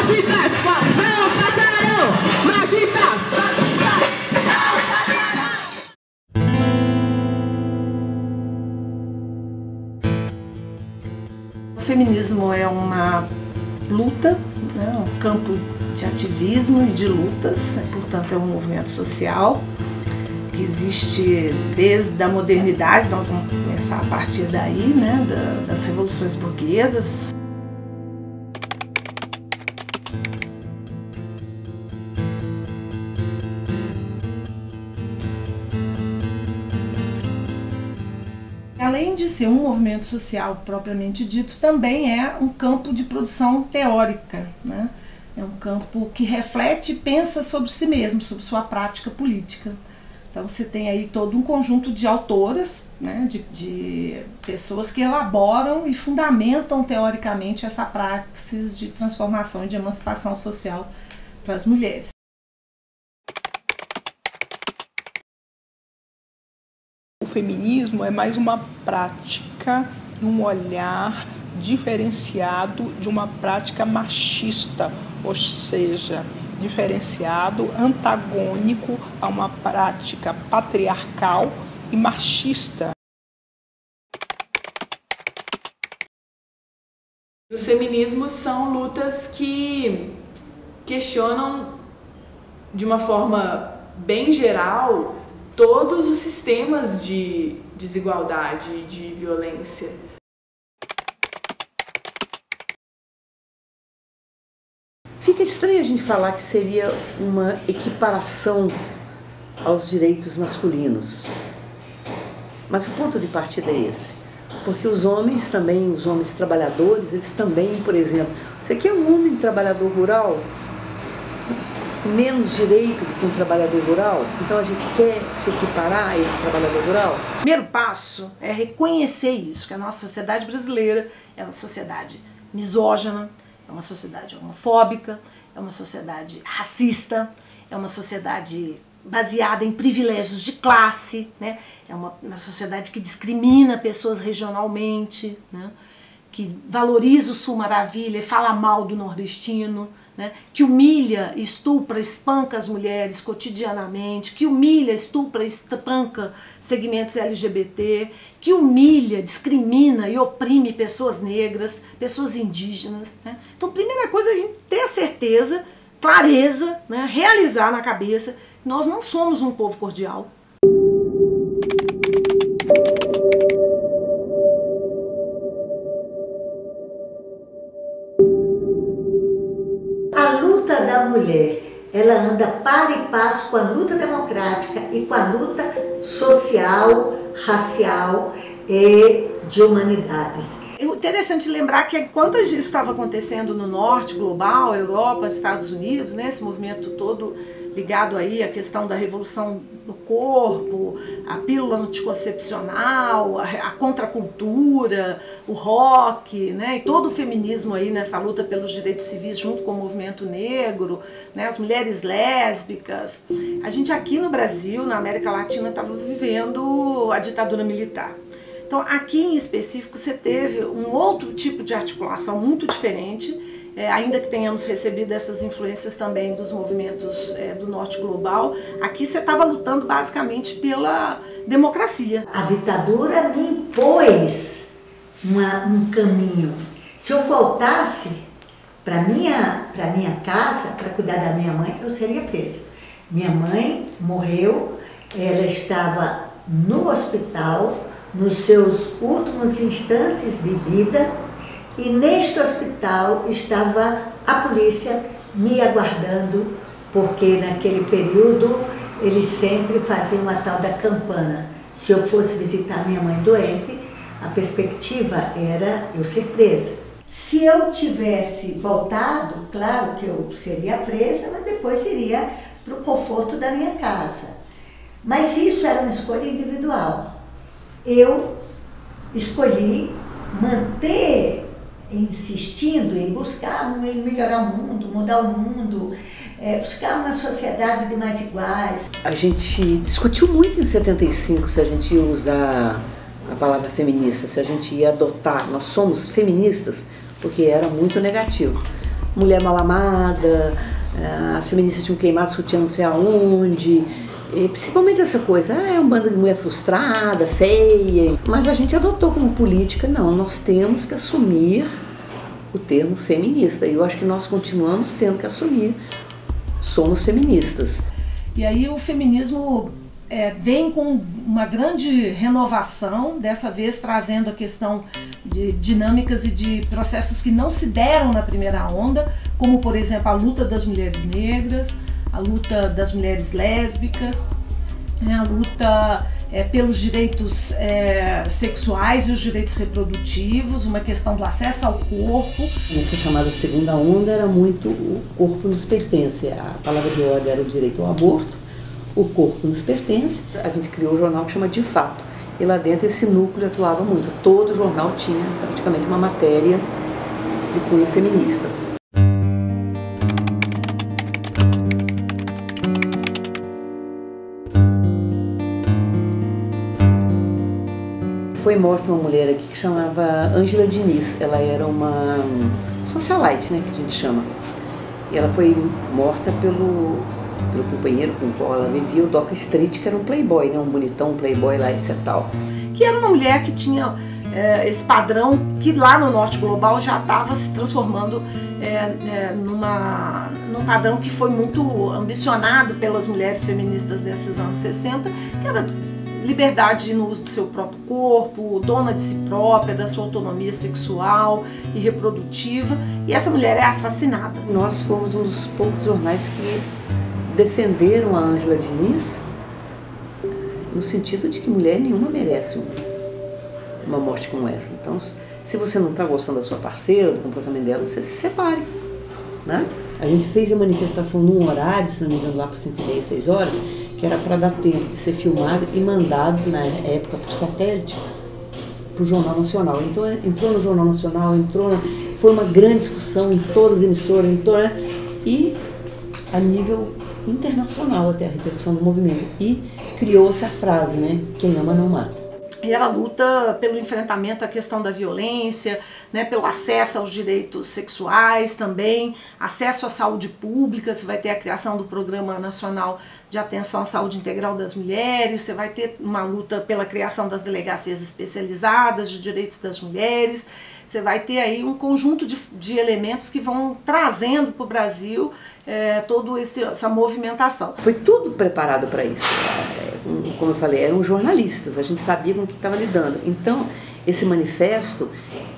Racistas, não passarão! Machistas! O feminismo é uma luta, né, um campo de ativismo e de lutas, portanto é um movimento social que existe desde a modernidade. Nós vamos começar a partir daí, né, das revoluções burguesas. Além de ser um movimento social propriamente dito, também é um campo de produção teórica, né? É um campo que reflete e pensa sobre si mesmo, sobre sua prática política. Então você tem aí todo um conjunto de autoras, né, de pessoas que elaboram e fundamentam teoricamente essa praxis de transformação e de emancipação social para as mulheres. O feminismo é mais uma prática e um olhar diferenciado de uma prática machista, ou seja, diferenciado, antagônico a uma prática patriarcal e machista. Os feminismos são lutas que questionam de uma forma bem geral todos os sistemas de desigualdade e de violência. Fica estranho a gente falar que seria uma equiparação aos direitos masculinos. Mas o ponto de partida é esse. Porque os homens também, os homens trabalhadores, eles também, por exemplo, você quer um homem trabalhador rural? Menos direito do que um trabalhador rural? Então a gente quer se equiparar a esse trabalhador rural? O primeiro passo é reconhecer isso, que a nossa sociedade brasileira é uma sociedade misógina, é uma sociedade homofóbica, é uma sociedade racista, é uma sociedade baseada em privilégios de classe, né? É uma sociedade que discrimina pessoas regionalmente, né? Que valoriza o Sul Maravilha e fala mal do nordestino, né? Que humilha, estupra, espanca as mulheres cotidianamente, que humilha, estupra, espanca segmentos LGBT, que humilha, discrimina e oprime pessoas negras, pessoas indígenas, né? Então, primeira coisa é a gente ter a certeza, clareza, né? Realizar na cabeça que nós não somos um povo cordial. A luta da mulher, ela anda par e passo com a luta democrática e com a luta social, racial e de humanidades. É interessante lembrar que enquanto isso estava acontecendo no norte global, Europa, Estados Unidos, né, esse movimento todo ligado aí à questão da revolução do corpo, a pílula anticoncepcional, a contracultura, o rock, né, e todo o feminismo aí nessa luta pelos direitos civis junto com o movimento negro, né, as mulheres lésbicas. A gente aqui no Brasil, na América Latina, estava vivendo a ditadura militar. Então aqui em específico você teve um outro tipo de articulação muito diferente, ainda que tenhamos recebido essas influências também dos movimentos do norte global. Aqui você estava lutando basicamente pela democracia. A ditadura me impôs um caminho. Se eu voltasse para minha casa, para cuidar da minha mãe, eu seria presa. Minha mãe morreu, ela estava no hospital, nos seus últimos instantes de vida, e neste hospital estava a polícia me aguardando, porque naquele período eles sempre faziam a tal da campana. Se eu fosse visitar minha mãe doente, a perspectiva era eu ser presa. Se eu tivesse voltado, claro que eu seria presa, mas depois iria para o conforto da minha casa. Mas isso era uma escolha individual. Eu escolhi manter insistindo em buscar em melhorar o mundo, mudar o mundo, buscar uma sociedade de mais iguais. A gente discutiu muito em 75 se a gente ia usar a palavra feminista, se a gente ia adotar, nós somos feministas, porque era muito negativo. mulher mal amada, as feministas tinham queimado sutiã não sei aonde, e principalmente essa coisa, é um bando de mulher frustrada, feia, mas a gente adotou como política, não, nós temos que assumir o termo feminista, e eu acho que nós continuamos tendo que assumir, somos feministas. E aí o feminismo vem com uma grande renovação, dessa vez trazendo a questão de dinâmicas e de processos que não se deram na primeira onda, como por exemplo a luta das mulheres negras, a luta das mulheres lésbicas, a luta pelos direitos sexuais e os direitos reprodutivos, uma questão do acesso ao corpo. Nessa chamada segunda onda era muito o corpo nos pertence, a palavra de ordem era o direito ao aborto, o corpo nos pertence. A gente criou um jornal que chama De Fato, e lá dentro esse núcleo atuava muito. Todo jornal tinha praticamente uma matéria de cunho feminista. Foi morta uma mulher aqui que chamava Ângela Diniz. Ela era uma socialite, né, que a gente chama. E ela foi morta pelo companheiro com o qual ela vivia, o Doca Street, que era um playboy, né, um bonitão, um playboy lá, etc. tal. Que era uma mulher que tinha esse padrão que lá no Norte Global já estava se transformando num padrão que foi muito ambicionado pelas mulheres feministas desses anos 60, que era liberdade no uso do seu próprio corpo, dona de si própria, da sua autonomia sexual e reprodutiva, e essa mulher é assassinada. Nós fomos um dos poucos jornais que defenderam a Ângela Diniz no sentido de que mulher nenhuma merece uma morte como essa. Então, se você não está gostando da sua parceira, do comportamento dela, você se separe, né? A gente fez a manifestação num horário, se não me engano, lá por 5h30, 6 horas, que era para dar tempo de ser filmado e mandado, na época, por satélite, para o Jornal Nacional. Então, entrou no Jornal Nacional, foi uma grande discussão em todas as emissoras, e a nível internacional até a repercussão do movimento. E criou-se a frase, né? Quem ama não mata. E ela luta pelo enfrentamento à questão da violência, né, pelo acesso aos direitos sexuais também, acesso à saúde pública. Você vai ter a criação do Programa Nacional de Atenção à Saúde Integral das Mulheres, você vai ter uma luta pela criação das delegacias especializadas de direitos das mulheres, você vai ter aí um conjunto de elementos que vão trazendo para o Brasil toda essa movimentação. Foi tudo preparado para isso. Como eu falei, eram jornalistas, a gente sabia com o que estava lidando. Então, esse manifesto,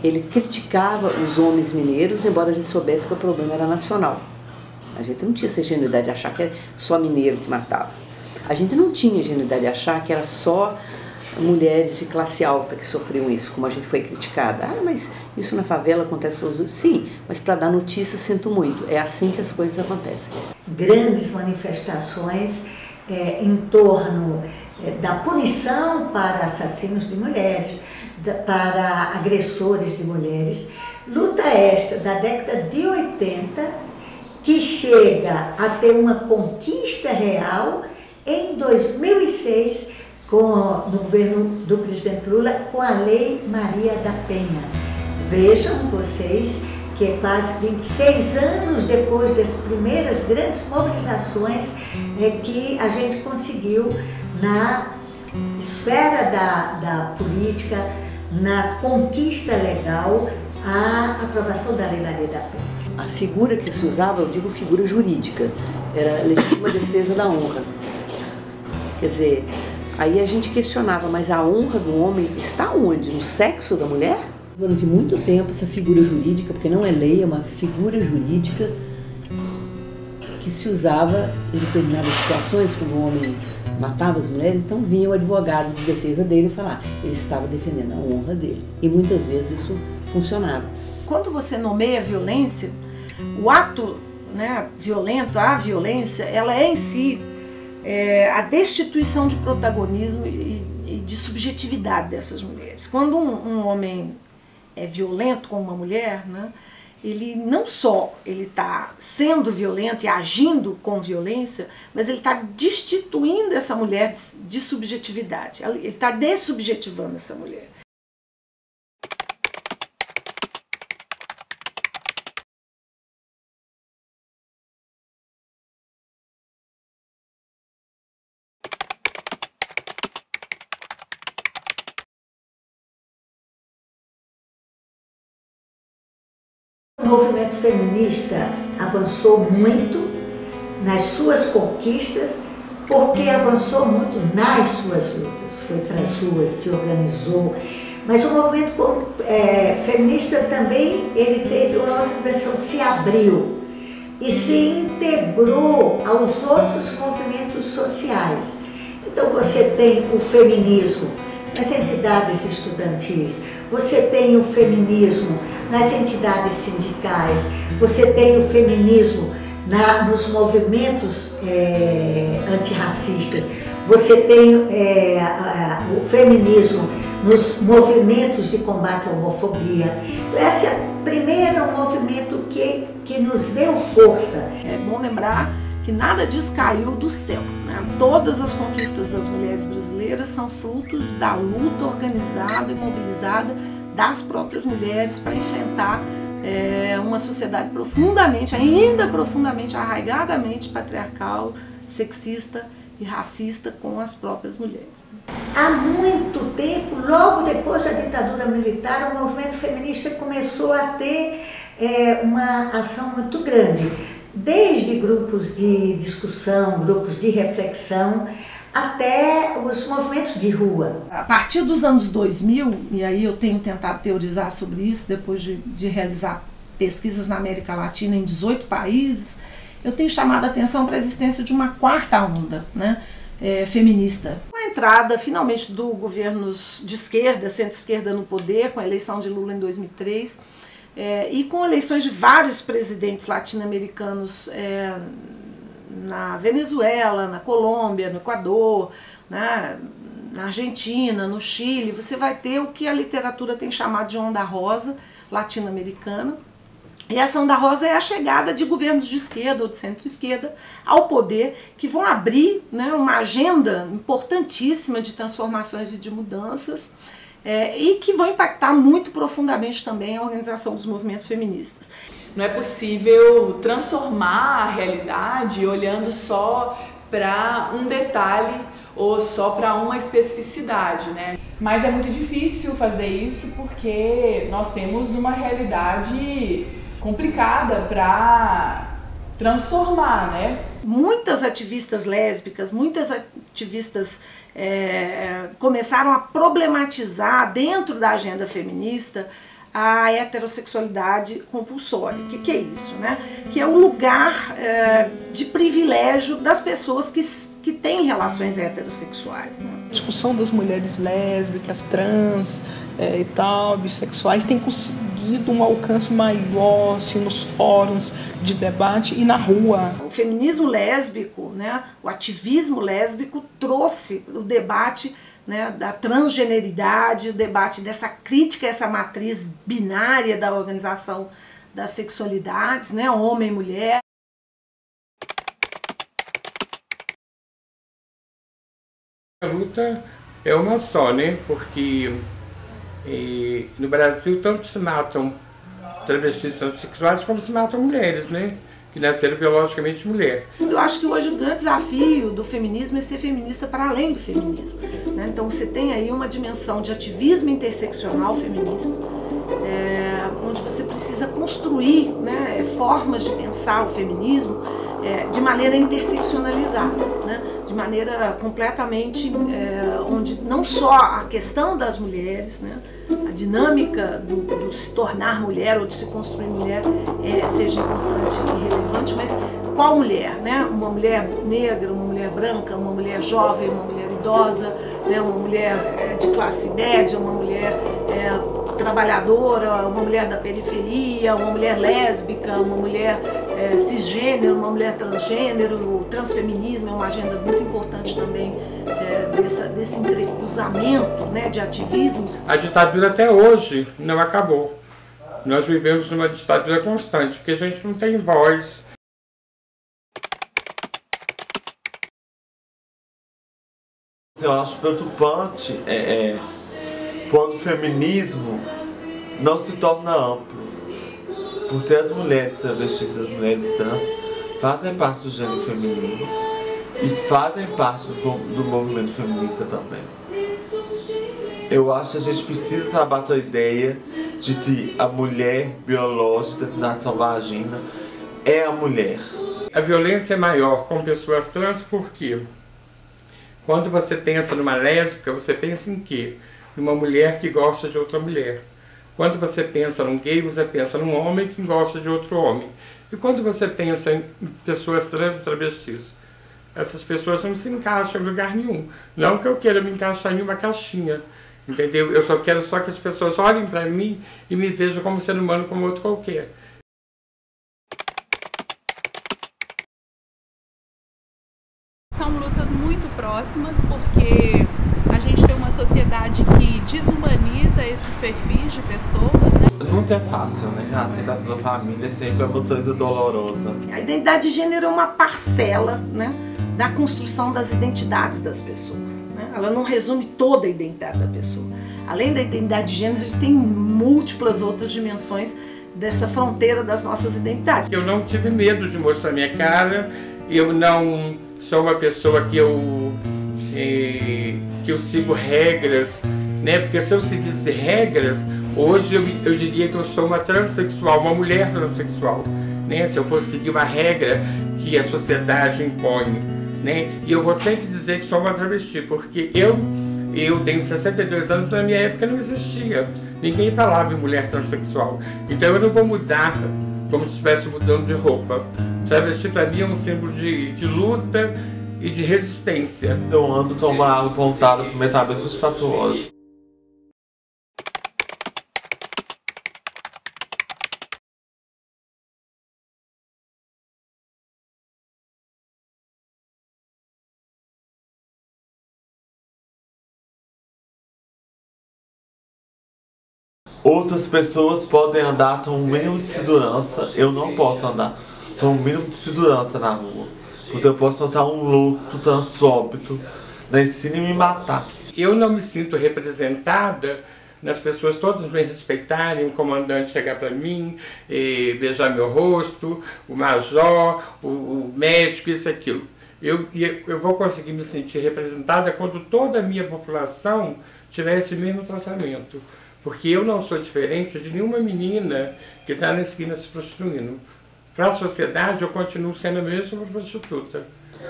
ele criticava os homens mineiros, embora a gente soubesse que o problema era nacional. A gente não tinha essa ingenuidade de achar que era só mineiro que matava. A gente não tinha ingenuidade de achar que era só mulheres de classe alta que sofriam isso, como a gente foi criticada. Ah, mas isso na favela acontece todos os dias. Sim, mas para dar notícia, sinto muito. É assim que as coisas acontecem. Grandes manifestações em torno da punição para assassinos de mulheres, para agressores de mulheres. Luta esta da década de 80, que chega a ter uma conquista real em 2006, no governo do presidente Lula, com a Lei Maria da Penha. Vejam vocês que é quase 26 anos depois das primeiras grandes mobilizações que a gente conseguiu na esfera da política, na conquista legal, a aprovação da Lei Maria da Penha. A figura que se usava, eu digo figura jurídica, era a legítima defesa da honra. Quer dizer, aí a gente questionava, mas a honra do homem está onde? No sexo da mulher? Durante muito tempo essa figura jurídica, porque não é lei, é uma figura jurídica que se usava em determinadas situações, quando o homem matava as mulheres, então vinha o advogado de defesa dele e falava, ele estava defendendo a honra dele. E muitas vezes isso funcionava. Quando você nomeia violência, o ato, né, violento, a violência, ela é em si a destituição de protagonismo e de subjetividade dessas mulheres. Quando um homem é violento com uma mulher, né, ele não só está sendo violento e agindo com violência, mas ele está destituindo essa mulher de subjetividade, ele está dessubjetivando essa mulher. movimento feminista avançou muito nas suas conquistas, porque avançou muito nas suas lutas, foi para as ruas, se organizou. Mas o movimento feminista também, ele teve uma outra versão, se abriu e se integrou aos outros movimentos sociais. Então você tem o feminismo nas entidades estudantis, você tem o feminismo nas entidades sindicais, você tem o feminismo nos movimentos antirracistas, você tem o feminismo nos movimentos de combate à homofobia. Esse é o primeiro movimento que nos deu força. É bom lembrar que nada disso caiu do céu, né? Todas as conquistas das mulheres brasileiras são frutos da luta organizada e mobilizada das próprias mulheres para enfrentar uma sociedade ainda profundamente, arraigadamente patriarcal, sexista e racista com as próprias mulheres. Há muito tempo, logo depois da ditadura militar, o movimento feminista começou a ter uma ação muito grande, desde grupos de discussão, grupos de reflexão, até os movimentos de rua. A partir dos anos 2000, e aí eu tenho tentado teorizar sobre isso, depois de realizar pesquisas na América Latina em 18 países, eu tenho chamado a atenção para a existência de uma quarta onda, né, feminista. Com a entrada, finalmente, do governos de esquerda, centro-esquerda no poder, com a eleição de Lula em 2003, e com eleições de vários presidentes latino-americanos na Venezuela, na Colômbia, no Equador, né, na Argentina, no Chile, você vai ter o que a literatura tem chamado de onda rosa latino-americana. E essa onda rosa é a chegada de governos de esquerda ou de centro-esquerda ao poder, que vão abrir, né, uma agenda importantíssima de transformações e de mudanças, e que vão impactar muito profundamente também a organização dos movimentos feministas. Não é possível transformar a realidade olhando só para um detalhe ou só para uma especificidade, né? Mas é muito difícil fazer isso porque nós temos uma realidade complicada para transformar, né? Muitas ativistas lésbicas, muitas ativistas começaram a problematizar dentro da agenda feminista a heterossexualidade compulsória. O que é isso, né? Que é o lugar de privilégio das pessoas que têm relações heterossexuais, né? A discussão das mulheres lésbicas, trans e tal, bissexuais, tem conseguido um alcance maior assim, nos fóruns de debate e na rua. O feminismo lésbico, né, o ativismo lésbico trouxe o debate, né, da transgeneridade, o debate dessa crítica a essa matriz binária da organização das sexualidades, né, homem e mulher. A luta é uma só, né? Porque no Brasil tanto se matam travestis transexuais como se matam mulheres, né? Que nasceram biologicamente mulher. Eu acho que hoje o grande desafio do feminismo é ser feminista para além do feminismo, né? Então você tem aí uma dimensão de ativismo interseccional feminista, onde você precisa construir, né, formas de pensar o feminismo de maneira interseccionalizada, né? De maneira completamente onde não só a questão das mulheres, né, a dinâmica do se tornar mulher ou de se construir mulher seja importante e relevante, mas qual mulher, né? Uma mulher negra, uma mulher branca, uma mulher jovem, uma mulher idosa, né? Uma mulher de classe média, uma mulher trabalhadora, uma mulher da periferia, uma mulher lésbica, uma mulher cisgênero, uma mulher transgênero. O transfeminismo é uma agenda muito importante também desse entrecruzamento, né, de ativismos. A ditadura até hoje não acabou. Nós vivemos numa ditadura constante, porque a gente não tem voz. Eu acho preocupante quando o feminismo não se torna amplo. Porque as mulheres travestis, as mulheres trans fazem parte do gênero feminino e fazem parte do movimento feminista também. Eu acho que a gente precisa trabalhar a ideia de que a mulher biológica que nasce uma vagina é a mulher. A violência é maior com pessoas trans porque quando você pensa numa lésbica, você pensa em quê? Numa mulher que gosta de outra mulher. Quando você pensa num gay, você pensa num homem que gosta de outro homem. E quando você pensa em pessoas trans e travestis, essas pessoas não se encaixam em lugar nenhum. Não que eu queira me encaixar em uma caixinha, entendeu? Eu só quero que as pessoas olhem para mim e me vejam como ser humano como outro qualquer. São lutas muito próximas porque a gente tem uma sociedade que desumaniza esses perfis de pessoas, né? Nunca é fácil, né? A aceitação da família sempre é uma coisa dolorosa. A identidade de gênero é uma parcela, né, da construção das identidades das pessoas, né? Ela não resume toda a identidade da pessoa. Além da identidade de gênero, a gente tem múltiplas outras dimensões dessa fronteira das nossas identidades. Eu não tive medo de mostrar minha cara, eu não sou uma pessoa que eu sigo regras, né? Porque se eu seguisse regras, hoje eu diria que eu sou uma transexual, uma mulher transexual, né? Se eu fosse seguir uma regra que a sociedade impõe, né? E eu vou sempre dizer que sou uma travesti, porque eu tenho 62 anos, na minha época não existia. Ninguém falava em mulher transexual. Então eu não vou mudar como se estivesse mudando de roupa. Travesti para mim é um símbolo de luta e de resistência. Eu ando tomando água pontada por minha cabeça 24 horas. Outras pessoas podem andar com um mínimo de segurança, eu não posso andar com um mínimo de segurança na rua. Porque eu posso notar um louco transfóbico na esquina e me matar. Eu não me sinto representada nas pessoas todas me respeitarem, o comandante chegar para mim, beijar meu rosto, o major, o médico, isso e aquilo. Eu vou conseguir me sentir representada quando toda a minha população tiver esse mesmo tratamento. Porque eu não sou diferente de nenhuma menina que está na esquina se prostituindo. Para a sociedade, eu continuo sendo a mesma prostituta.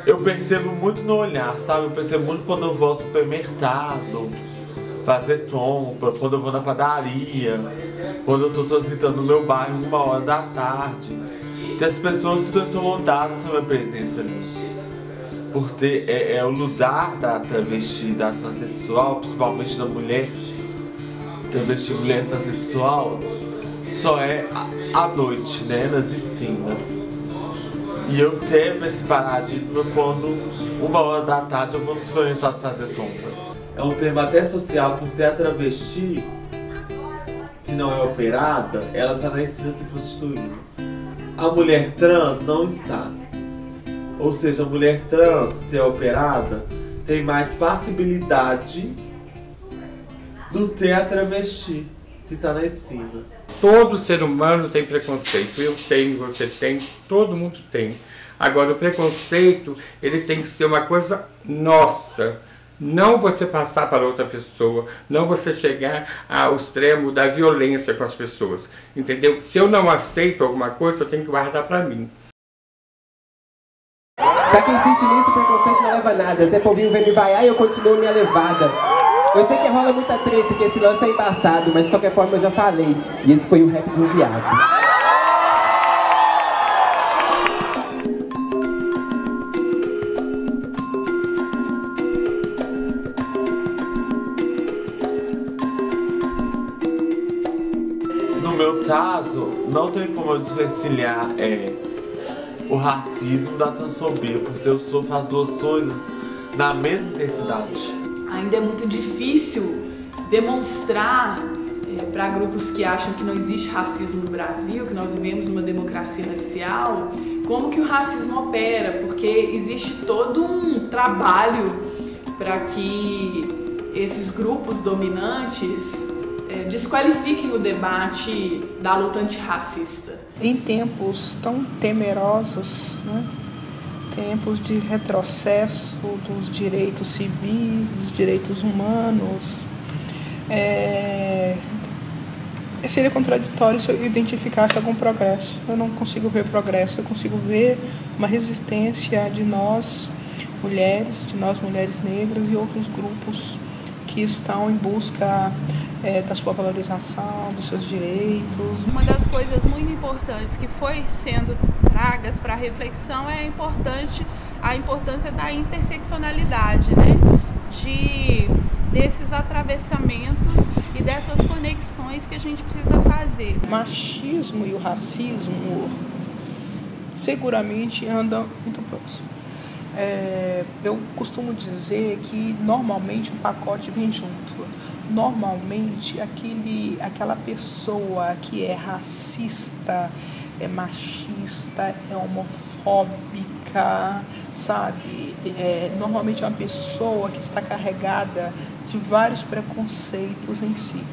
Eu percebo muito no olhar, sabe? Eu percebo muito quando eu vou ao supermercado, fazer compra, quando eu vou na padaria, quando eu estou transitando no meu bairro 1h da tarde. Que as pessoas estão incomodadas com a minha presença ali. Porque é o lugar da travesti, da transexual, principalmente da mulher, travesti, mulher transexual, só é à noite, né, nas esquinas. E eu temo esse paradigma quando 1h da tarde eu vou no supermercado fazer compra. É um tema até social, porque a travesti que não é operada, ela está na esquina se prostituindo. A mulher trans não está. Ou seja, a mulher trans que é operada tem mais passibilidade do que a travesti que está na esquina. Todo ser humano tem preconceito. Eu tenho, você tem, todo mundo tem. Agora, o preconceito, ele tem que ser uma coisa nossa. Não você passar para outra pessoa. Não você chegar ao extremo da violência com as pessoas. Entendeu? Se eu não aceito alguma coisa, eu tenho que guardar para mim. Pra quem insiste nisso, preconceito não leva a nada. Zé Povinho vem me vaiar e eu continuo minha levada. Eu sei que rola muita treta, que esse lance é embaçado, mas de qualquer forma eu já falei. E esse foi o rap de um viado. No meu caso, não tem como eu desvencilhar o racismo da transfobia, porque eu sofro as duas coisas na mesma intensidade. Ainda é muito difícil demonstrar para grupos que acham que não existe racismo no Brasil, que nós vivemos numa democracia racial, como que o racismo opera, porque existe todo um trabalho para que esses grupos dominantes desqualifiquem o debate da luta antirracista. Em tempos tão temerosos, né? Tempos de retrocesso dos direitos civis, dos direitos humanos, Seria contraditório se eu identificasse algum progresso. Eu não consigo ver progresso, eu consigo ver uma resistência de nós mulheres, negras e outros grupos que estão em busca da sua valorização, dos seus direitos. Uma das coisas muito importantes que foi sendo tragas para a reflexão é a importância da interseccionalidade, né? Desses atravessamentos e dessas conexões que a gente precisa fazer. O machismo e o racismo seguramente andam muito próximos. Eu costumo dizer que normalmente o pacote vem junto. Normalmente aquela pessoa que é racista, é machista, é homofóbica, sabe? Normalmente é uma pessoa que está carregada de vários preconceitos em si.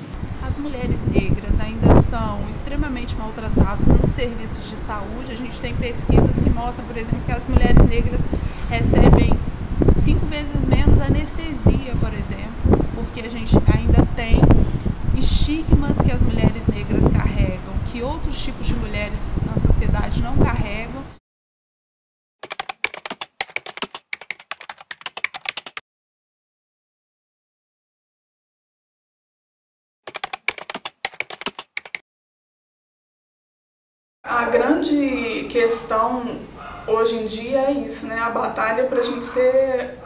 As mulheres negras ainda são extremamente maltratadas nos serviços de saúde. A gente tem pesquisas que mostram, por exemplo, que as mulheres negras recebem 5 vezes menos anestesia, por exemplo, porque a gente ainda tem estigmas que as mulheres negras carregam, que outros tipos de mulheres na sociedade não carregam. A grande questão hoje em dia é isso, né? A batalha para a gente ser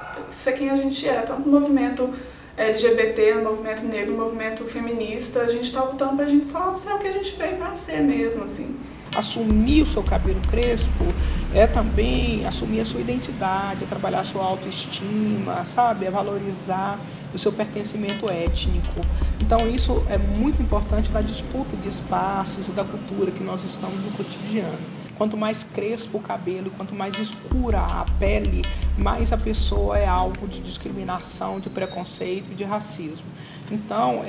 quem a gente é, tanto no movimento LGBT, no movimento negro, no movimento feminista, a gente está lutando para a gente só ser o que a gente veio para ser mesmo, assim. Assumir o seu cabelo crespo é também assumir a sua identidade, é trabalhar a sua autoestima, sabe? É valorizar o seu pertencimento étnico. Então isso é muito importante na disputa de espaços e da cultura que nós estamos no cotidiano. Quanto mais crespo o cabelo, quanto mais escura a pele, mais a pessoa é alvo de discriminação, de preconceito e de racismo. Então,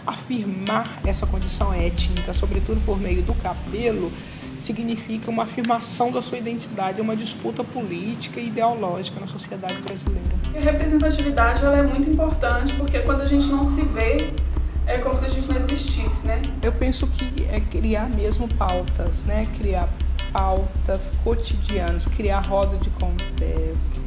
afirmar essa condição étnica, sobretudo por meio do cabelo, significa uma afirmação da sua identidade, uma disputa política e ideológica na sociedade brasileira. A representatividade ela é muito importante, porque quando a gente não se vê, é como se a gente não existisse, né? Eu penso que é criar mesmo pautas, né? Criar pautas cotidianas, criar roda de conversas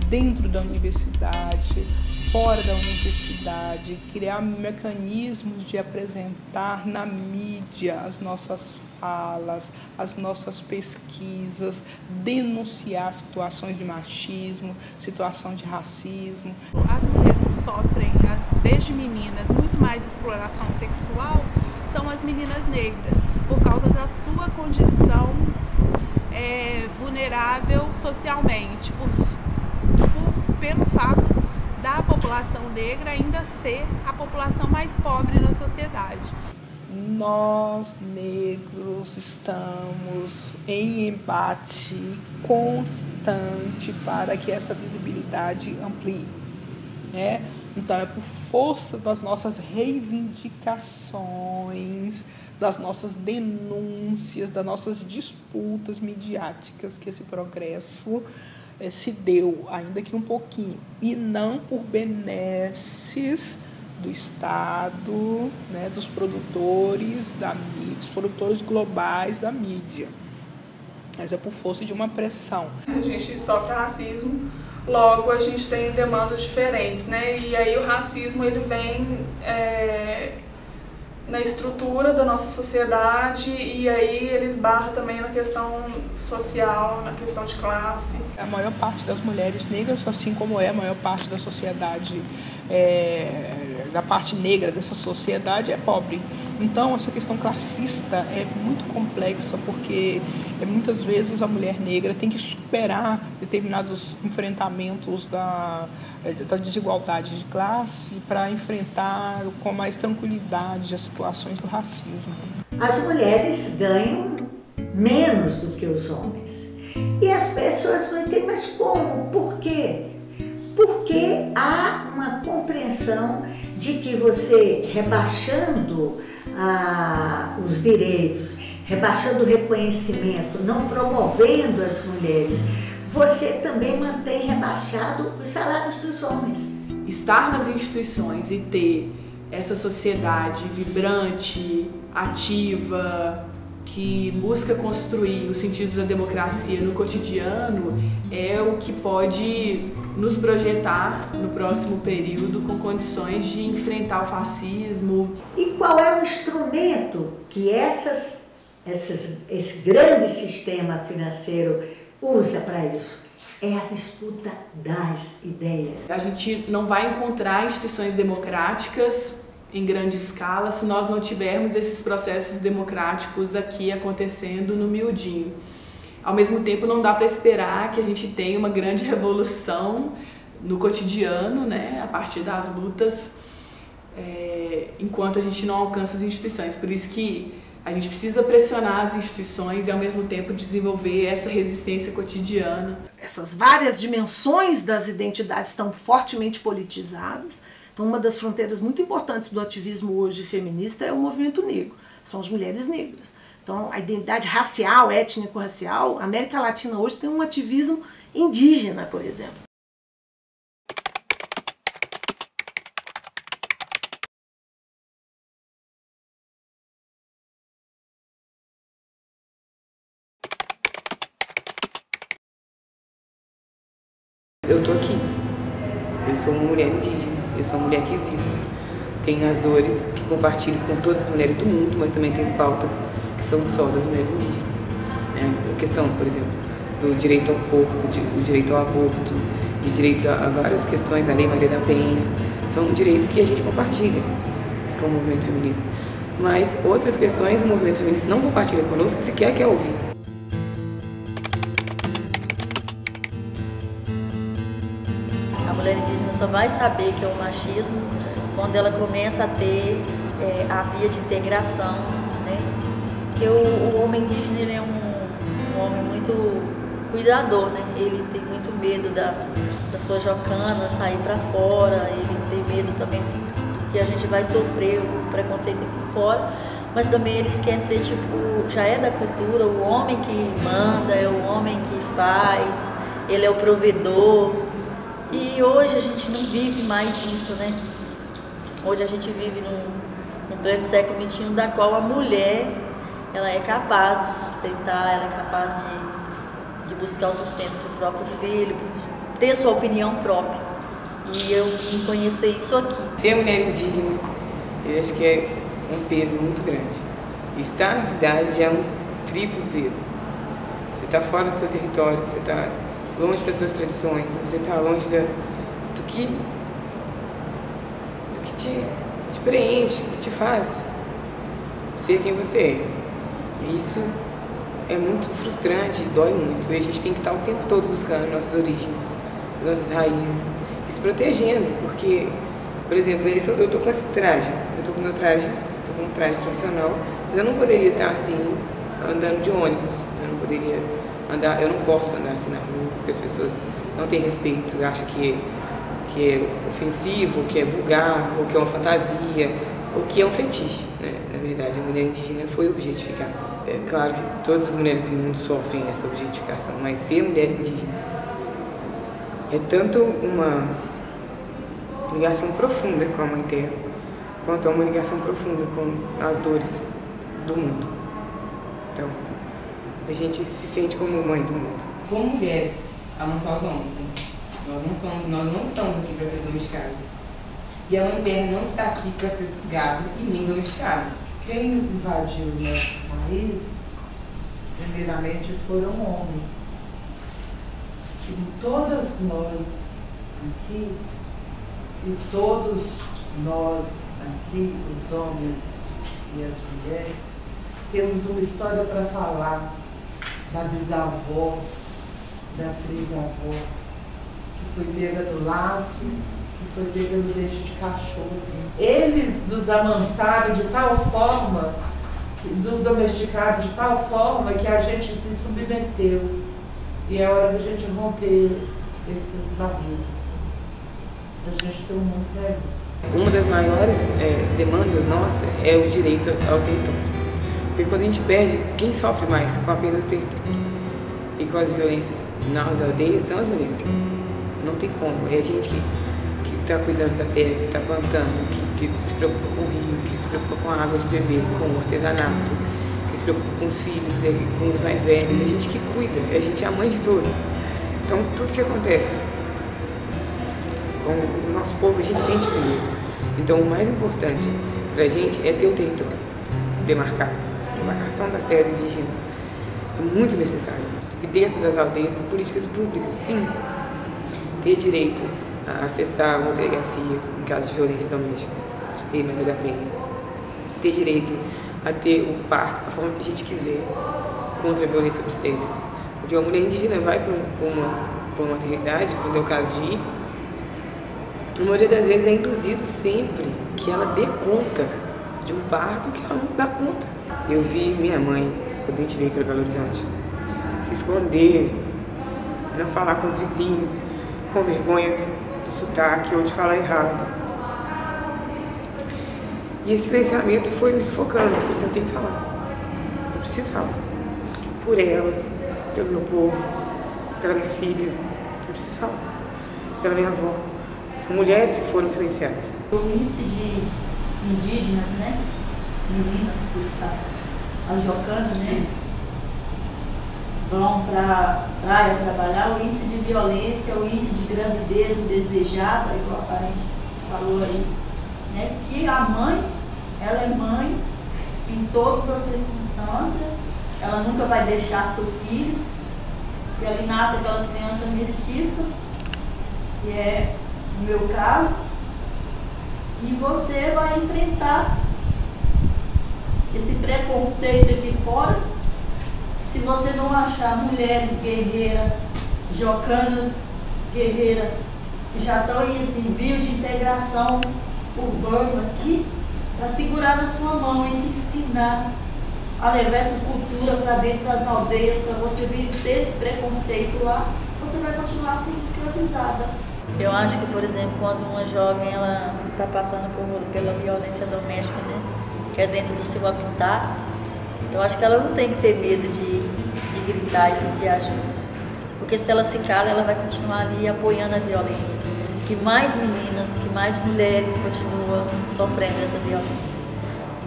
dentro da universidade, fora da universidade, criar mecanismos de apresentar na mídia as nossas falas, as nossas pesquisas, denunciar situações de machismo, situação de racismo. As mulheres que sofrem, desde meninas, muito mais exploração sexual, são as meninas negras, por causa da sua condição vulnerável socialmente, pelo fato da população negra ainda ser a população mais pobre na sociedade. Nós, negros, estamos em embate constante para que essa visibilidade amplie, né? Então, é por força das nossas reivindicações, das nossas denúncias, das nossas disputas midiáticas que esse progresso se deu, ainda que um pouquinho, e não por benesses do Estado, né, dos produtores da mídia, dos produtores globais da mídia, mas é por força de uma pressão. A gente sofre racismo, logo a gente tem demandas diferentes, né? E aí o racismo ele vem na estrutura da nossa sociedade e aí ele esbarra também na questão social, na questão de classe. A maior parte das mulheres negras, assim como é a maior parte da sociedade, da parte negra dessa sociedade, é pobre. Então, essa questão classista é muito complexa, porque muitas vezes a mulher negra tem que superar determinados enfrentamentos da desigualdade de classe para enfrentar com mais tranquilidade as situações do racismo. As mulheres ganham menos do que os homens. E as pessoas não entendem, mas como? Por quê? Porque há uma compreensão de que você rebaixando os direitos, rebaixando o reconhecimento, não promovendo as mulheres, você também mantém rebaixado os salários dos homens. Estar nas instituições e ter essa sociedade vibrante, ativa, que busca construir os sentidos da democracia no cotidiano, é o que pode nos projetar no próximo período com condições de enfrentar o fascismo. E qual é o instrumento que esse grande sistema financeiro usa para isso? É a disputa das ideias. A gente não vai encontrar instituições democráticas em grande escala se nós não tivermos esses processos democráticos aqui acontecendo no miudinho. Ao mesmo tempo, não dá para esperar que a gente tenha uma grande revolução no cotidiano, né, a partir das lutas, enquanto a gente não alcança as instituições. Por isso que a gente precisa pressionar as instituições e, ao mesmo tempo, desenvolver essa resistência cotidiana. Essas várias dimensões das identidades estão fortemente politizadas. Então, uma das fronteiras muito importantes do ativismo hoje feminista é o movimento negro, são as mulheres negras. Então, a identidade racial, étnico-racial, a América Latina hoje tem um ativismo indígena, por exemplo. Eu tô aqui, eu sou uma mulher indígena, eu sou uma mulher que existo. Tenho as dores que compartilho com todas as mulheres do mundo, mas também tenho pautas que são só das mulheres indígenas. A questão, por exemplo, do direito ao corpo, o direito ao aborto e direito a várias questões, a Lei Maria da Penha, são direitos que a gente compartilha com o movimento feminista. Mas outras questões o movimento feminista não compartilha conosco e sequer quer ouvir. A mulher indígena só vai saber que é o machismo quando ela começa a ter a via de integração, né? Porque o homem indígena, ele é um homem muito cuidador, né? Ele tem muito medo da sua jocana sair para fora, ele tem medo também que a gente vai sofrer o preconceito aqui fora, mas também ele quer ser, tipo, já é da cultura, o homem que manda, é o homem que faz, ele é o provedor. E hoje a gente não vive mais isso, né? Hoje a gente vive num pleno século XXI, da qual a mulher, ela é capaz de sustentar, ela é capaz de buscar o sustento para o próprio filho, ter sua opinião própria. E eu vim conhecer isso aqui. Ser mulher indígena, eu acho que é um peso muito grande. Estar na cidade é um triplo peso. Você está fora do seu território, você está longe das suas tradições, você está longe do que te preenche, do que te faz ser quem você é. Isso é muito frustrante, dói muito. E a gente tem que estar o tempo todo buscando nossas origens, as nossas raízes, e se protegendo, porque, por exemplo, eu estou com esse traje, eu estou com meu traje, estou com um traje tradicional, mas eu não poderia estar assim, andando de ônibus, eu não poderia andar, eu não posso andar assim na rua, porque as pessoas não têm respeito, acham que é ofensivo, que é vulgar, ou que é uma fantasia, ou que é um fetiche, né? Na verdade, a mulher indígena foi objetificada. É claro que todas as mulheres do mundo sofrem essa objetificação, mas ser mulher indígena é tanto uma ligação profunda com a Mãe Terra, quanto é uma ligação profunda com as dores do mundo. Então, a gente se sente como mãe do mundo. Como mulheres, a mãe são os homens, né? Nós não estamos aqui para ser domesticadas. E a Mãe Terra não está aqui para ser sugada e nem domesticada. Quem invadiu o nosso país, primeiramente, foram homens. E todas nós aqui, e todos nós aqui, os homens e as mulheres, temos uma história para falar da bisavó, da trisavó, que foi pega no laço, que foi pega no dente de cachorro. Eles nos amansaram de tal forma, nos domesticaram de tal forma que a gente se submeteu. E é hora da gente romper essas barreiras. A gente tem um mundo melhor. Uma das maiores demandas nossas é o direito ao território. Porque quando a gente perde, quem sofre mais com a perda do território e com as violências nas aldeias são as mulheres. Não tem como. É a gente que está cuidando da terra, que está plantando, que se preocupa com o rio, que se preocupa com a água de beber, com o artesanato, que se preocupa com os filhos, com os mais velhos, a gente que cuida, a gente é a mãe de todos. Então tudo que acontece com o nosso povo a gente sente primeiro. Então o mais importante pra gente é ter o território demarcado. A demarcação das terras indígenas é muito necessário. E dentro das aldeias, políticas públicas, sim. Ter direito a acessar uma delegacia em caso de violência doméstica, Lei Maria da Penha. Ter direito a ter o parto da forma que a gente quiser contra a violência obstétrica. Porque uma mulher indígena vai para uma maternidade, quando é o caso de ir, na maioria das vezes é induzido sempre que ela dê conta de um parto que ela não dá conta. Eu vi minha mãe, quando a gente veio para Belo Horizonte, se esconder, não falar com os vizinhos, com vergonha do sotaque ou de falar errado. E esse silenciamento foi me sufocando. Eu falei, eu tenho que falar. Eu preciso falar. Por ela, pelo meu povo, pela minha filha. Eu preciso falar. Pela minha avó. São mulheres que foram silenciadas. O índice de indígenas, né? Meninas, as jocanas, né? Vão para a praia trabalhar, o índice de violência, o índice de gravidez indesejada, igual a parente falou aí, né? Que a mãe, ela é mãe em todas as circunstâncias, ela nunca vai deixar seu filho, e ali nasce aquelas crianças mestiças, que é o meu caso, e você vai enfrentar esse preconceito aqui fora. Se você não achar mulheres guerreiras, jocanas guerreiras, que já estão em esse envio de integração urbana aqui, para segurar na sua mão e te ensinar a levar essa cultura para dentro das aldeias, para você vencer esse preconceito lá, você vai continuar sendo escravizada. Eu acho que, por exemplo, quando uma jovem ela está passando pela violência doméstica, né, que é dentro do seu habitat, eu acho que ela não tem que ter medo de gritar e pedir ajuda. Porque se ela se cala, ela vai continuar ali apoiando a violência. Que mais meninas, que mais mulheres continuam sofrendo essa violência.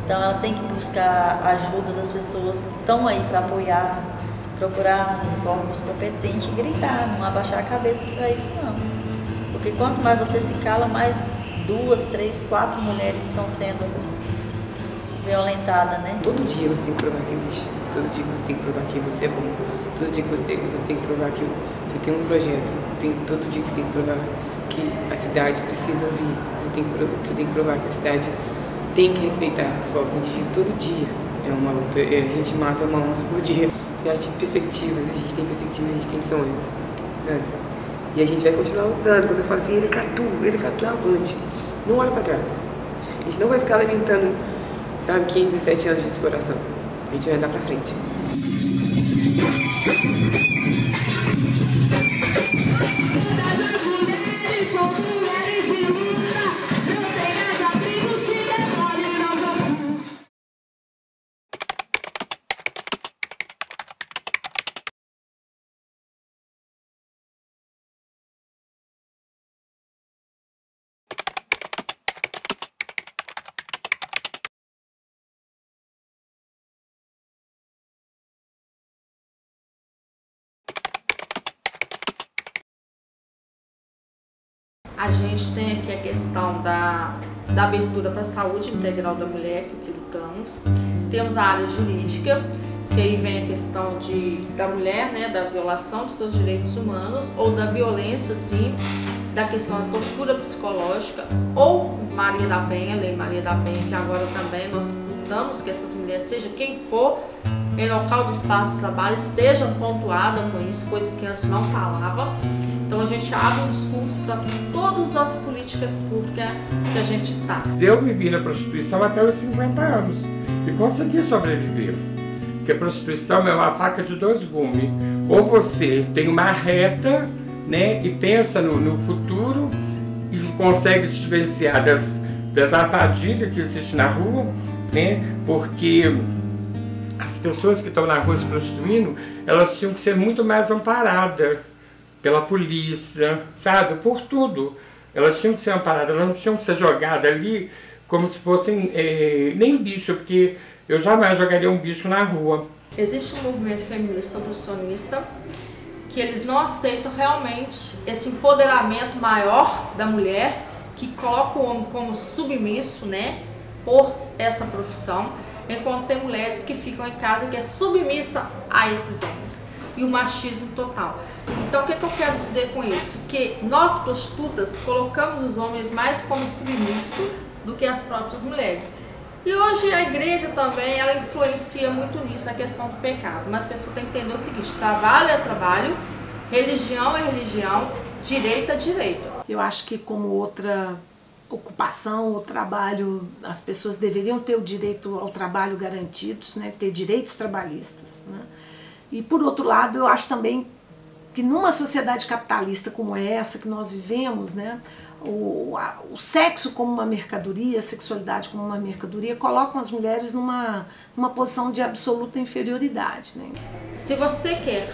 Então ela tem que buscar a ajuda das pessoas que estão aí para apoiar, procurar uns órgãos competentes e gritar, não abaixar a cabeça para isso não. Porque quanto mais você se cala, mais 2, 3, 4 mulheres estão sendo violentada, né? Todo dia você tem que provar que existe. Todo dia você tem que provar que você é bom. Todo dia você tem que provar que você tem um projeto. Todo dia você tem que provar que a cidade precisa ouvir. Você tem que provar que a cidade tem que respeitar os povos indígenas. Todo dia é uma luta. A gente mata uma onça por dia. E a gente tem perspectivas, a gente tem sonhos. Né? E a gente vai continuar lutando. Quando eu falo assim, ele catu avante. Não olha para trás. A gente não vai ficar lamentando, sabe, 15, 17 anos de exploração. A gente vai andar pra frente. A gente tem aqui a questão da abertura para a saúde integral da mulher, que lutamos. Temos a área jurídica, que aí vem a questão da mulher, né, da violação dos seus direitos humanos, ou da violência, sim, da questão da tortura psicológica, ou Maria da Penha, Lei Maria da Penha, que agora também nós lutamos que essas mulheres, seja quem for, em local de espaço de trabalho, estejam pontuadas com isso, coisa que antes não falava. Então a gente abre um discurso para todas as políticas públicas que a gente está. Eu vivi na prostituição até os 50 anos e consegui sobreviver. Porque a prostituição é uma faca de 2 gumes. Ou você tem uma reta, né, e pensa no futuro e consegue se diferenciar das armadilhas que existem na rua, né, porque as pessoas que estão na rua se prostituindo, elas tinham que ser muito mais amparadas pela polícia, sabe? Por tudo. Elas tinham que ser amparadas, elas não tinham que ser jogadas ali como se fossem nem bicho, porque eu jamais jogaria um bicho na rua. Existe um movimento feminista oposicionista que eles não aceitam realmente esse empoderamento maior da mulher, que coloca o homem como submisso, né, por essa profissão, enquanto tem mulheres que ficam em casa que é submissa a esses homens. E o machismo total. Então o que eu quero dizer com isso? Que nós prostitutas colocamos os homens mais como submissos do que as próprias mulheres. E hoje a igreja também, ela influencia muito nisso, a questão do pecado. Mas a pessoa tem que entender o seguinte: trabalho é trabalho, religião é religião, direito é direito. Eu acho que como outra ocupação ou trabalho, as pessoas deveriam ter o direito ao trabalho garantidos, né? Ter direitos trabalhistas, né? E por outro lado, eu acho também que numa sociedade capitalista como essa que nós vivemos, né, o sexo como uma mercadoria, a sexualidade como uma mercadoria, colocam as mulheres numa posição de absoluta inferioridade, né? Se você quer,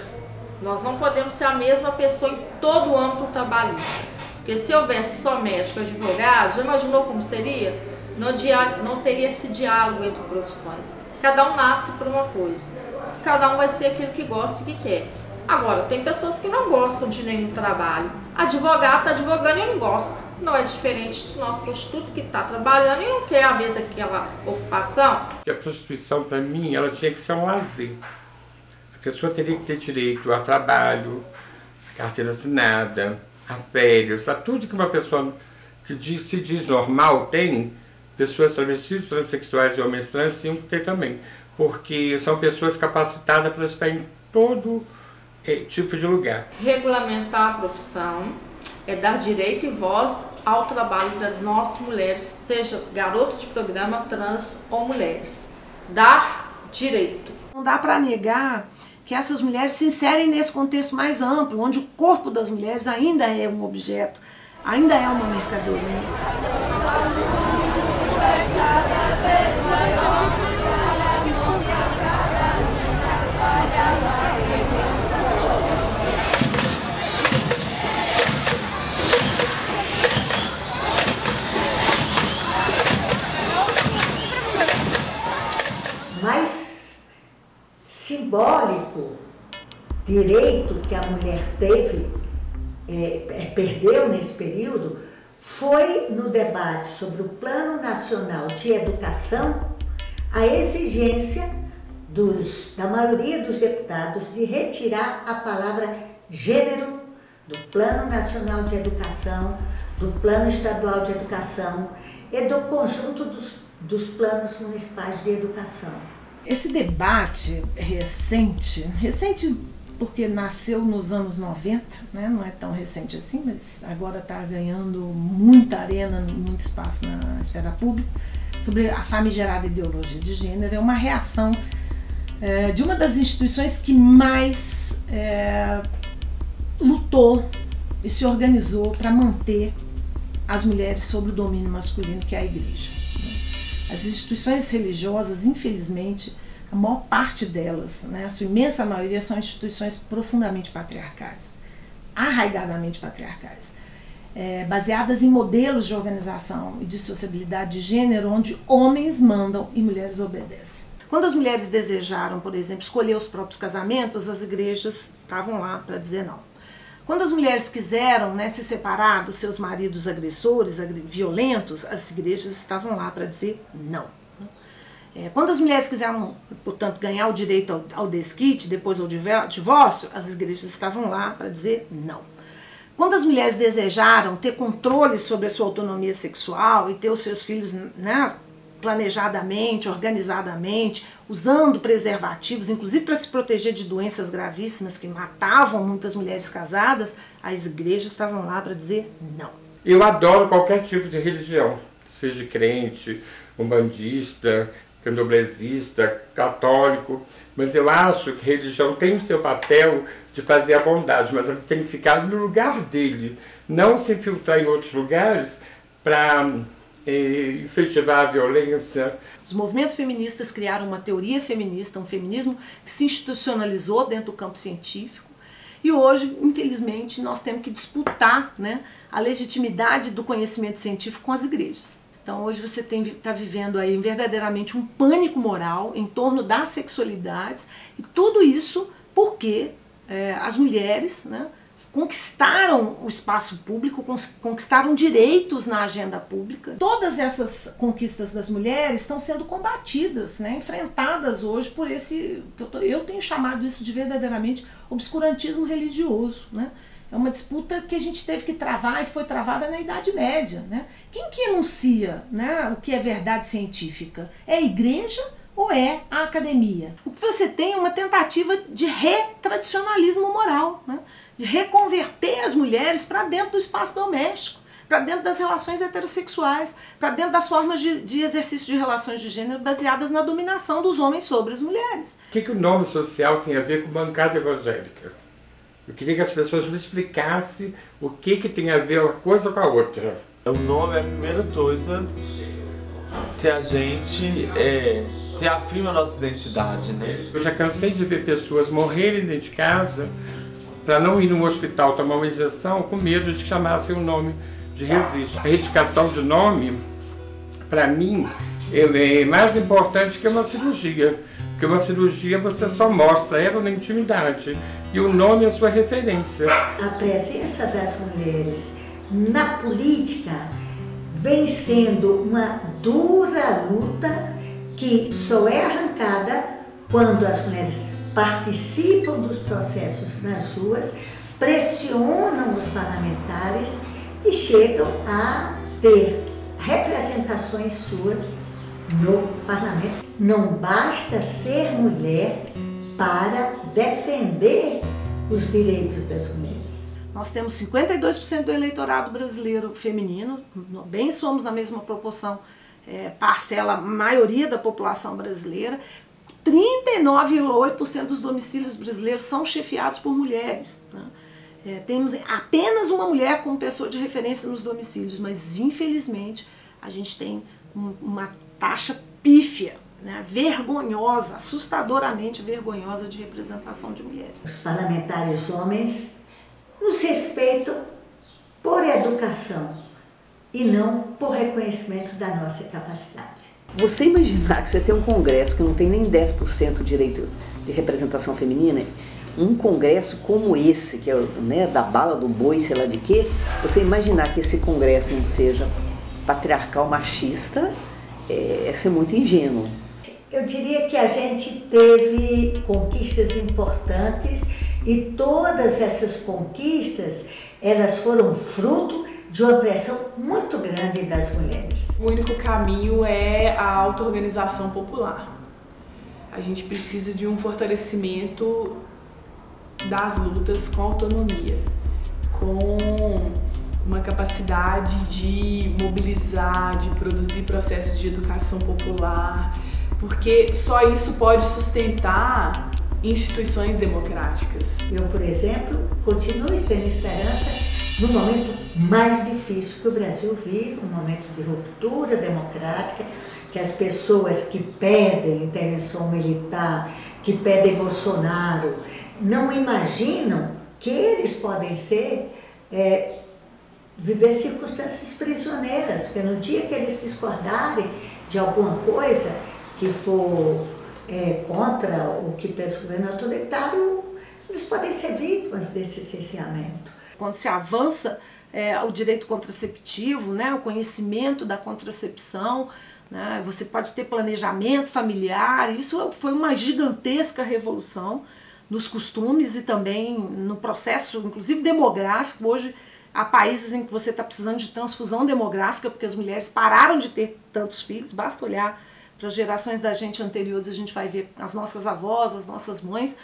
nós não podemos ser a mesma pessoa em todo o âmbito trabalhista. Porque se houvesse só médico e advogado, já imaginou como seria? Não teria esse diálogo entre profissões. Cada um nasce por uma coisa. Cada um vai ser aquilo que gosta e que quer. Agora, tem pessoas que não gostam de nenhum trabalho. Advogado está advogando e não gosta. Não é diferente de nós prostitutos que está trabalhando e não quer, às vezes, aquela ocupação. A prostituição, para mim, ela tinha que ser um lazer. A pessoa teria que ter direito a trabalho, a carteira assinada, a férias, a tudo que uma pessoa que se diz normal tem. Pessoas travestis, transexuais e homens trans tinham que ter também. Porque são pessoas capacitadas para estar em todo tipo de lugar. Regulamentar a profissão é dar direito e voz ao trabalho das nossas mulheres, seja garoto de programa, trans ou mulheres. Dar direito. Não dá para negar que essas mulheres se inserem nesse contexto mais amplo, onde o corpo das mulheres ainda é um objeto, ainda é uma mercadoria. Mais simbólico direito que a mulher teve, perdeu nesse período, foi no debate sobre o Plano Nacional de Educação a exigência da maioria dos deputados de retirar a palavra gênero do Plano Nacional de Educação, do Plano Estadual de Educação e do conjunto dos planos municipais de educação. Esse debate recente porque nasceu nos anos 90, né? Não é tão recente assim, mas agora está ganhando muita arena, muito espaço na esfera pública, sobre a famigerada ideologia de gênero, é uma reação de uma das instituições que mais lutou e se organizou para manter as mulheres sob o domínio masculino, que é a igreja. As instituições religiosas, infelizmente, a maior parte delas, né, a sua imensa maioria, são instituições profundamente patriarcais, arraigadamente patriarcais, baseadas em modelos de organização e de sociabilidade de gênero, onde homens mandam e mulheres obedecem. Quando as mulheres desejaram, por exemplo, escolher os próprios casamentos, as igrejas estavam lá para dizer não. Quando as mulheres quiseram, né, se separar dos seus maridos agressores, violentos, as igrejas estavam lá para dizer não. Quando as mulheres quiseram, portanto, ganhar o direito ao desquite, depois ao divórcio, as igrejas estavam lá para dizer não. Quando as mulheres desejaram ter controle sobre a sua autonomia sexual e ter os seus filhos, né, planejadamente, organizadamente, usando preservativos, inclusive para se proteger de doenças gravíssimas que matavam muitas mulheres casadas, as igrejas estavam lá para dizer não. Eu adoro qualquer tipo de religião, seja crente, umbandista, candomblessista, católico, mas eu acho que a religião tem o seu papel de fazer a bondade, mas ela tem que ficar no lugar dele, não se infiltrar em outros lugares para incentivar a violência. Os movimentos feministas criaram uma teoria feminista, um feminismo que se institucionalizou dentro do campo científico, e hoje, infelizmente, nós temos que disputar, né, a legitimidade do conhecimento científico com as igrejas. Então hoje você está vivendo aí verdadeiramente um pânico moral em torno das sexualidades, e tudo isso porque as mulheres, né, conquistaram o espaço público, conquistaram direitos na agenda pública. Todas essas conquistas das mulheres estão sendo combatidas, né, enfrentadas hoje por esse, eu tenho chamado isso de verdadeiramente obscurantismo religioso, né? É uma disputa que a gente teve que travar, isso foi travada na Idade Média, né? Quem que enuncia, né, o que é verdade científica? É a igreja ou é a academia? O que você tem é uma tentativa de retradicionalismo moral, né? De reconverter as mulheres para dentro do espaço doméstico, para dentro das relações heterossexuais, para dentro das formas de exercício de relações de gênero baseadas na dominação dos homens sobre as mulheres. O que o nome social tem a ver com bancada evangélica? Eu queria que as pessoas me explicassem o que tem a ver uma coisa com a outra. O nome é a primeira coisa que a gente afirma a nossa identidade, né? Eu já cansei de ver pessoas morrerem dentro de casa para não ir no hospital tomar uma injeção com medo de que chamassem o nome de registro. A retificação de nome, para mim, é mais importante que uma cirurgia. Porque uma cirurgia você só mostra ela na intimidade. E o nome é a sua referência. A presença das mulheres na política vem sendo uma dura luta que só é arrancada quando as mulheres participam dos processos nas ruas, pressionam os parlamentares e chegam a ter representações suas no parlamento. Não basta ser mulher para defender os direitos das mulheres. Nós temos 52% do eleitorado brasileiro feminino, bem somos na mesma proporção, parcela maioria da população brasileira. 39,8% dos domicílios brasileiros são chefiados por mulheres, né? Temos apenas uma mulher como pessoa de referência nos domicílios, mas infelizmente a gente tem uma taxa pífia, né, vergonhosa, assustadoramente vergonhosa de representação de mulheres. Os parlamentares homens nos respeitam por educação e não por reconhecimento da nossa capacidade. Você imaginar que você tem um congresso que não tem nem 10% de direito de representação feminina, um congresso como esse, que é, né, da bala do boi, sei lá de quê, você imaginar que esse congresso não seja patriarcal machista, é ser muito ingênuo. Eu diria que a gente teve conquistas importantes e todas essas conquistas, elas foram fruto de uma pressão muito grande das mulheres. O único caminho é a auto-organização popular. A gente precisa de um fortalecimento das lutas com autonomia, com uma capacidade de mobilizar, de produzir processos de educação popular, porque só isso pode sustentar instituições democráticas. Eu, por exemplo, continuo tendo esperança no momento mais difícil que o Brasil vive, um momento de ruptura democrática, que as pessoas que pedem intervenção militar, que pedem Bolsonaro, não imaginam que eles podem viver circunstâncias prisioneiras, porque no dia que eles discordarem de alguma coisa que for contra o que pensa o governo autoritário, eles podem ser vítimas desse cerceamento. Quando se avança o direito contraceptivo, né, o conhecimento da contracepção, né, você pode ter planejamento familiar, isso foi uma gigantesca revolução nos costumes e também no processo, inclusive demográfico. Hoje há países em que você está precisando de transfusão demográfica porque as mulheres pararam de ter tantos filhos. Basta olhar para as gerações da gente anteriores, a gente vai ver as nossas avós, as nossas mães.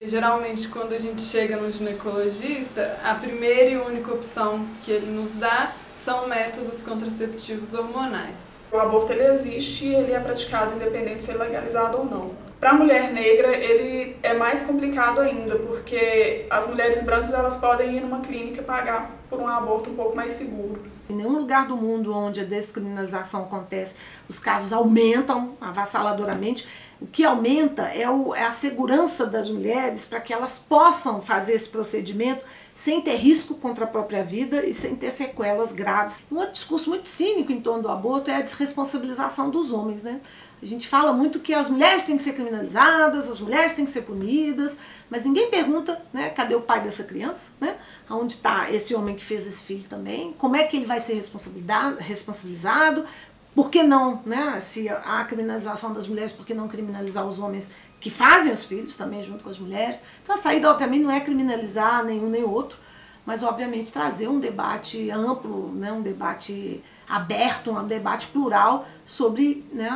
Geralmente, quando a gente chega no ginecologista, a primeira e única opção que ele nos dá são métodos contraceptivos hormonais. O aborto ele existe e ele é praticado independente de ser legalizado ou não. Para a mulher negra, ele é mais complicado ainda, porque as mulheres brancas elas podem ir numa clínica e pagar por um aborto um pouco mais seguro. Em nenhum lugar do mundo onde a descriminalização acontece, os casos aumentam avassaladoramente. O que aumenta é a segurança das mulheres para que elas possam fazer esse procedimento sem ter risco contra a própria vida e sem ter sequelas graves. Um outro discurso muito cínico em torno do aborto é a desresponsabilização dos homens, né? A gente fala muito que as mulheres têm que ser criminalizadas, as mulheres têm que ser punidas, mas ninguém pergunta, né, cadê o pai dessa criança, né? Aonde está esse homem que fez esse filho também? Como é que ele vai ser responsabilizado? Por que não, né? Se há a criminalização das mulheres, por que não criminalizar os homens que fazem os filhos também junto com as mulheres? Então a saída, obviamente, não é criminalizar nenhum nem outro, mas obviamente trazer um debate amplo, né, um debate aberto, um debate plural sobre, né,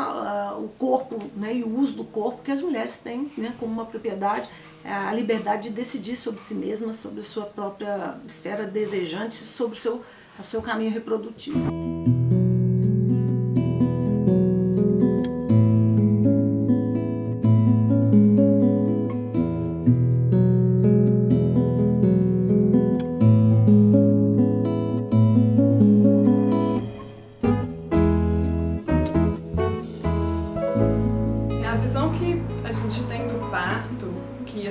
o corpo, né, e o uso do corpo que as mulheres têm, né, como uma propriedade, a liberdade de decidir sobre si mesmas, sobre a sua própria esfera desejante, sobre o seu caminho reprodutivo.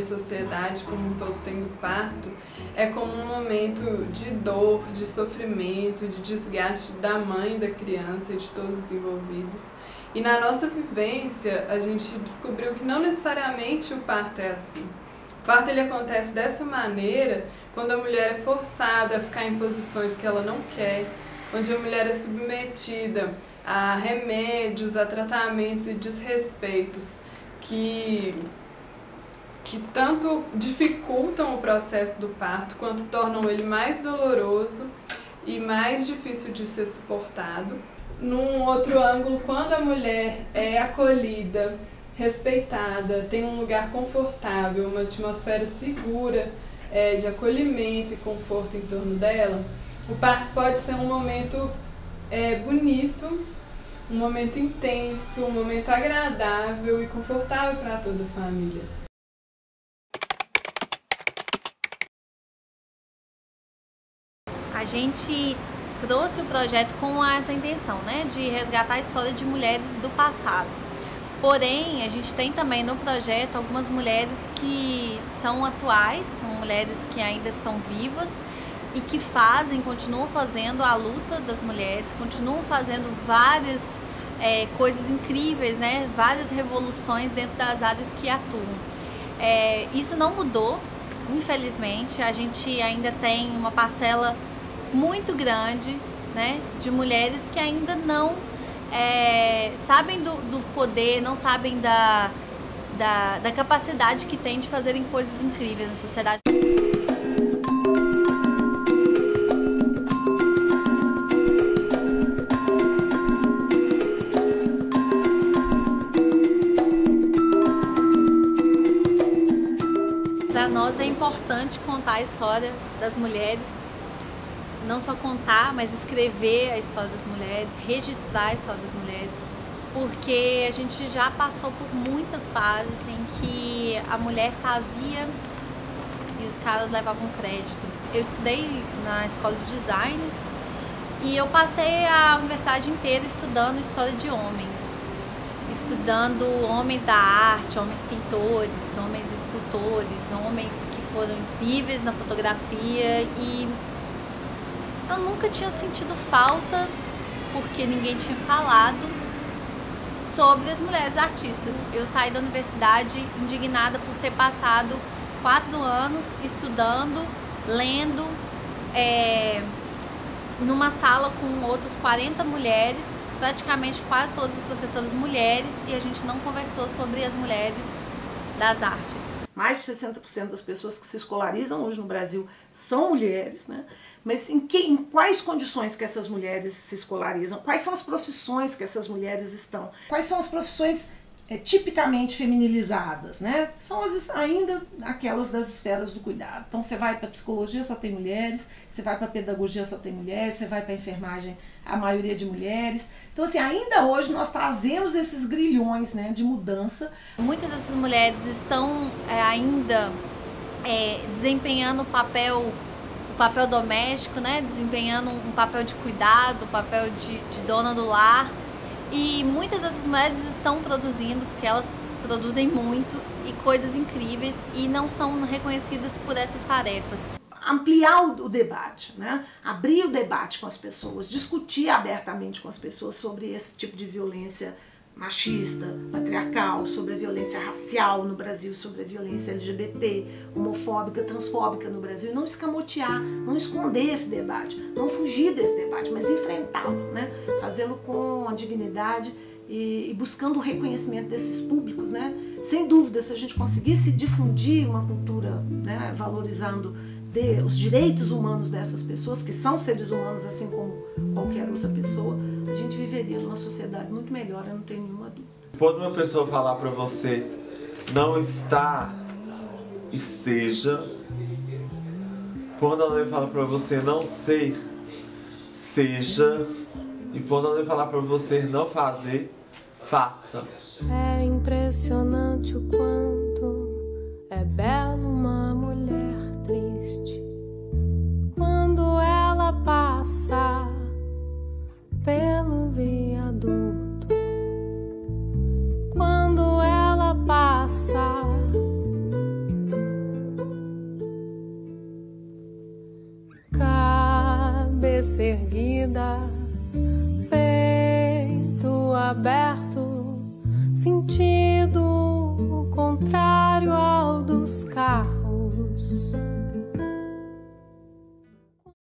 Sociedade como um todo tendo parto é como um momento de dor, de sofrimento, de desgaste da mãe, da criança e de todos os envolvidos. E na nossa vivência a gente descobriu que não necessariamente o parto é assim. O parto ele acontece dessa maneira quando a mulher é forçada a ficar em posições que ela não quer, onde a mulher é submetida a remédios, a tratamentos e desrespeitos que tanto dificultam o processo do parto, quanto tornam ele mais doloroso e mais difícil de ser suportado. Num outro ângulo, quando a mulher é acolhida, respeitada, tem um lugar confortável, uma atmosfera segura de acolhimento e conforto em torno dela, o parto pode ser um momento bonito, um momento intenso, um momento agradável e confortável para toda a família. A gente trouxe o projeto com essa intenção, né, de resgatar a história de mulheres do passado. Porém, a gente tem também no projeto algumas mulheres que são atuais, são mulheres que ainda estão vivas e que continuam fazendo a luta das mulheres, continuam fazendo várias coisas incríveis, né, várias revoluções dentro das áreas que atuam. Isso não mudou, infelizmente, a gente ainda tem uma parcela muito grande, né, de mulheres que ainda não sabem do poder, não sabem da capacidade que tem de fazerem coisas incríveis na sociedade. Para nós é importante contar a história das mulheres, não só contar, mas escrever a história das mulheres, registrar a história das mulheres, porque a gente já passou por muitas fases em que a mulher fazia e os caras levavam crédito. Eu estudei na escola de design e eu passei a universidade inteira estudando história de homens, estudando homens da arte, homens pintores, homens escultores, homens que foram incríveis na fotografia, e eu nunca tinha sentido falta, porque ninguém tinha falado sobre as mulheres artistas. Eu saí da universidade indignada por ter passado 4 anos estudando, lendo, numa sala com outras 40 mulheres, praticamente quase todas as professoras mulheres, e a gente não conversou sobre as mulheres das artes. Mais de 60% das pessoas que se escolarizam hoje no Brasil são mulheres, né? Mas em quais condições que essas mulheres se escolarizam? Quais são as profissões que essas mulheres estão? Quais são as profissões tipicamente feminilizadas, né? São ainda aquelas das esferas do cuidado. Então você vai para psicologia, só tem mulheres, você vai para pedagogia, só tem mulheres, você vai para enfermagem, a maioria de mulheres. Então assim, ainda hoje nós trazemos esses grilhões, né, de mudança. Muitas dessas mulheres estão ainda desempenhando o papel papel doméstico, né? Desempenhando um papel de cuidado, um papel de dona do lar. E muitas dessas mulheres estão produzindo, porque elas produzem muito e coisas incríveis e não são reconhecidas por essas tarefas. Ampliar o debate, né? Abrir o debate com as pessoas, discutir abertamente com as pessoas sobre esse tipo de violência machista, patriarcal, sobre a violência racial no Brasil, sobre a violência LGBT, homofóbica, transfóbica no Brasil, e não escamotear, não esconder esse debate, não fugir desse debate, mas enfrentá-lo, né? Fazê-lo com a dignidade e buscando o reconhecimento desses públicos, né? Sem dúvida, se a gente conseguisse difundir uma cultura, né, valorizando os direitos humanos dessas pessoas, que são seres humanos assim como qualquer outra pessoa, a gente viveria numa sociedade muito melhor, eu não tenho nenhuma dúvida. Quando uma pessoa falar pra você não está, esteja. Quando ela fala pra você não ser, seja. E quando ela falar pra você não fazer, faça. É impressionante o quanto é belo uma mulher triste quando ela passa pelo viaduto, quando ela passa cabeça erguida, peito aberto, sentido contrário ao dos carros.